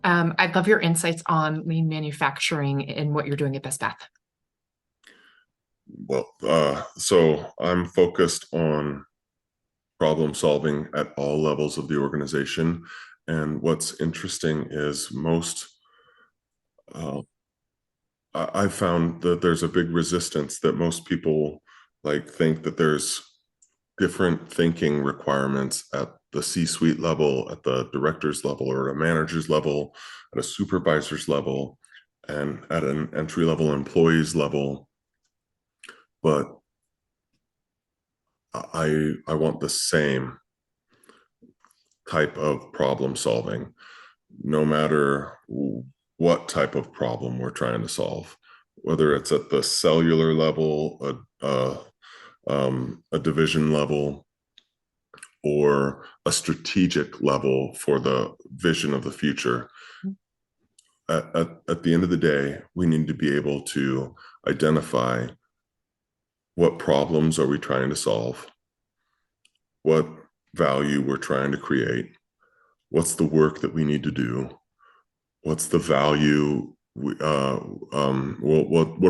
I'd love your insights on lean manufacturing and what you're doing at Best Bath. Well, so I'm focused on problem solving at all levels of the organization. And what's interesting is uh, I've found that there's a big resistance that most people like think that there's different thinking requirements at the C-suite level, at the director's level, or at a manager's level, at a supervisor's level, and at an entry-level employee's level. But I want the same type of problem solving, no matter what type of problem we're trying to solve, whether it's at the cellular level, a division level, or a strategic level for the vision of the future. At the end of the day, we need to be able to identify what problems are we trying to solve, what value we're trying to create, what's the work that we need to do, what's the value, what are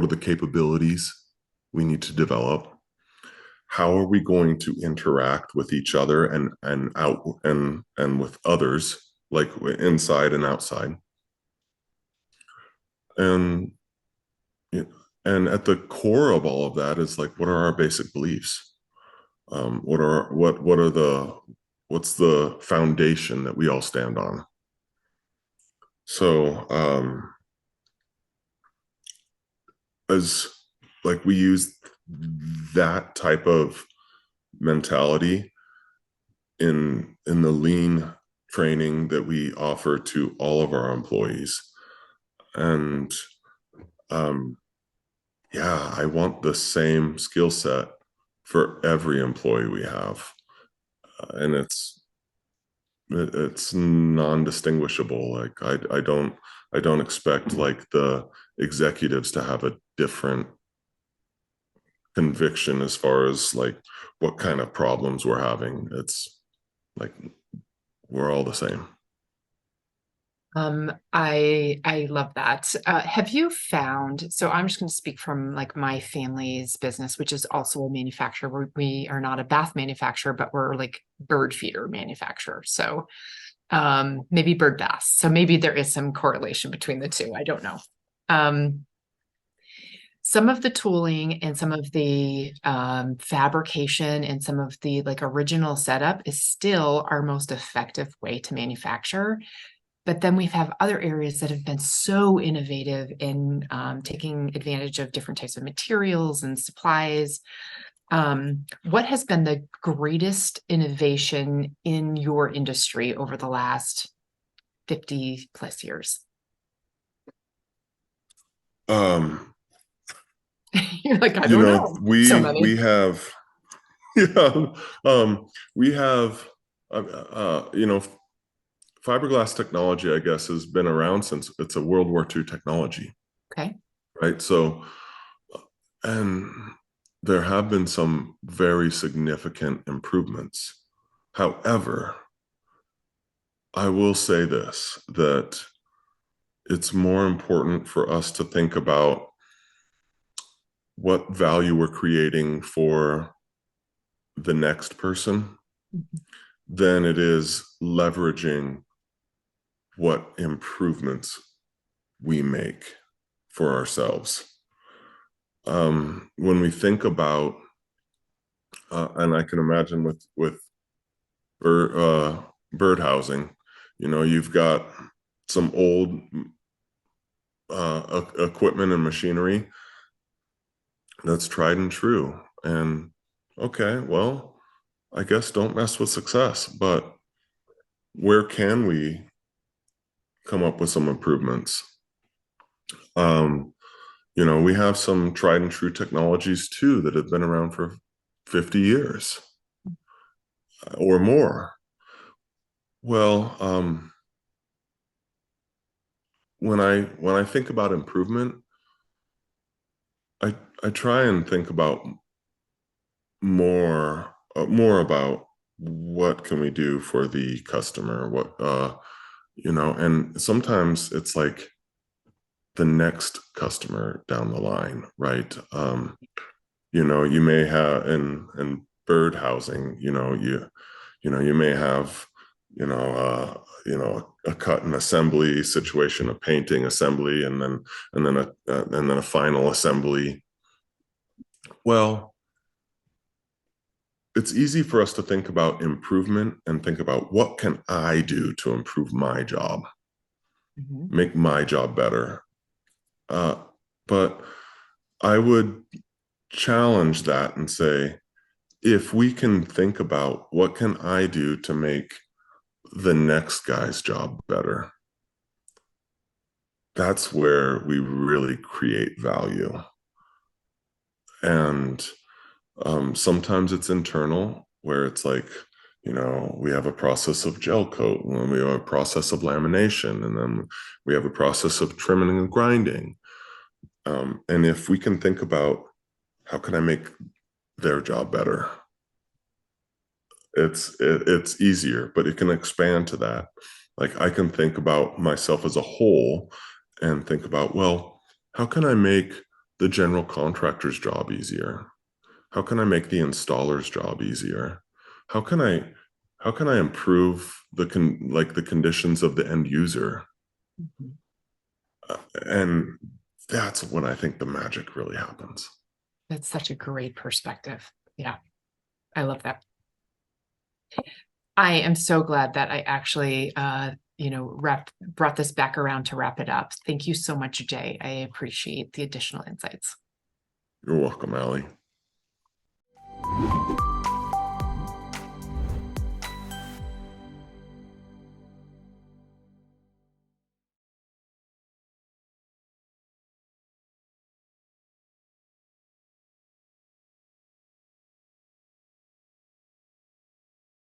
the capabilities we need to develop, how are we going to interact with each other and out and with others, like inside and outside, and and at the core of all of that is like, what are our basic beliefs? What are the what's the foundation that we all stand on? So as like we use that type of mentality in the lean training that we offer to all of our employees. And um, yeah, I want the same skill set for every employee we have, and it's non-distinguishable. Like I don't expect like the executives to have a different conviction as far as like what kind of problems we're having. It's like we're all the same. I love that. Have you found, so I'm just going to speak from like my family's business, which is also a manufacturer. We are not a bath manufacturer, but we're like bird feeder manufacturer. So maybe bird baths. So maybe there is some correlation between the two. I don't know. Um, some of the tooling and some of the fabrication and some of the like original setup is still our most effective way to manufacture. But then we have other areas that have been so innovative in taking advantage of different types of materials and supplies. What has been the greatest innovation in your industry over the last 50 plus years? Um, You're like, I you don't know, know. So we many. have yeah, we have you know, fiberglass technology, I guess, has been around since it's a World War II technology, Okay. right? So, and there have been some very significant improvements. However, I will say this, that it's more important for us to think about what value we're creating for the next person than it is leveraging what improvements we make for ourselves. When we think about, and I can imagine with bird, bird housing, you know, you've got some old equipment and machinery that's tried and true. And okay, well, I guess don't mess with success, but where can we come up with some improvements? Um, you know, we have some tried and true technologies too that have been around for 50 years or more. Well, when I think about improvement, I try and think about more about what can we do for the customer, what and sometimes it's like the next customer down the line, right? You may have in bird housing, you may have, a cut and assembly situation, a painting assembly, and then a final assembly. Well, it's easy for us to think about improvement and think about what can I do to improve my job, Mhm. make my job better. But I would challenge that and say, if we can think about what can I do to make the next guy's job better, that's where we really create value. And sometimes it's internal, where it's like, we have a process of gel coat, and we have a process of lamination, and then we have a process of trimming and grinding. And if we can think about how can I make their job better, it's easier, but it can expand to that. Like, I can think about myself as a whole and think about, well, how can I make the general contractor's job easier? How can I make the installer's job easier? How can I improve the conditions of the end user? Mhm. And that's when I think the magic really happens. That's such a great perspective. Yeah, I love that. I am so glad that I actually, brought this back around to wrap it up. Thank you so much, Jay. I appreciate the additional insights. You're welcome, Allie.